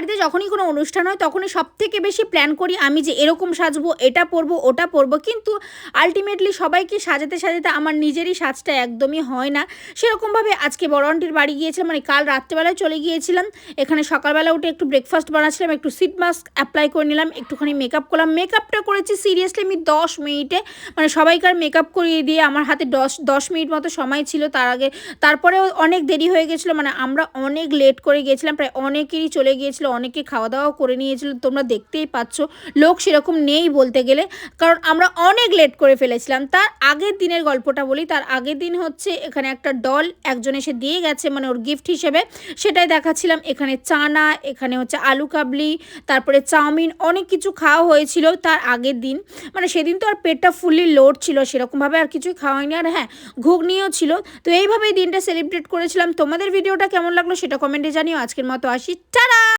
বাড়িতে যখনই কোনো অনুষ্ঠান হয় তখনই সবথেকে বেশি প্ল্যান করি আমি যে এরকম সাজবো, এটা পরবো, ওটা পরবো, কিন্তু আল্টিমেটলি সবাইকে সাজাতে সাজাতে আমার নিজেরই সাজটা একদমই হয় না। সেরকমভাবে আজকে বড় আন্টির বাড়ি গিয়েছিলাম, মানে কাল রাত্রেবেলায় চলে গিয়েছিলাম। এখানে সকালবেলা উঠে একটু ব্রেকফাস্ট বানাচ্ছিলাম, একটু সিট মাস্ক অ্যাপ্লাই করে নিলাম, একটুখানি মেকআপ করলাম। মেকআপটা করেছি সিরিয়াসলি আমি 10 মিনিটে, মানে সবাইকার মেকআপ করিয়ে দিয়ে আমার হাতে 10 মিনিট মতো সময় ছিল। তারপরেও অনেক দেরি হয়ে গেছিলো, মানে আমরা অনেক লেট করে গিয়েছিলাম, প্রায় অনেকেরই চলে গিয়েছিলো, অনেকে খাওয়া দাওয়াও করে নিয়েছিল। তোমরা দেখতেই পাচ্ছ লোক সেরকম নেই বলতে গেলে, কারণ আমরা অনেক লেট করে ফেলেছিলাম। তার আগের দিনের গল্পটা বলি। তার আগের দিন হচ্ছে এখানে একটা ডল একজন এসে দিয়ে গেছে, মানে ওর গিফট হিসেবে, সেটাই দেখাচ্ছিলাম। এখানে চানা, এখানে হচ্ছে আলু কাবলি, তারপরে চাউমিন, অনেক কিছু খাওয়া হয়েছিল তার আগের দিন। মানে সেদিন তো আর পেটটা ফুললি লোড ছিল, সেরকমভাবে আর কিছুই খাওয়া হয়নি। আর হ্যাঁ, ঘুগনিও ছিল। তো এইভাবেই দিনটা সেলিব্রেট করেছিলাম। তোমাদের ভিডিওটা কেমন লাগলো সেটা কমেন্টে জানিও। আজকের মতো আসি, টাটা।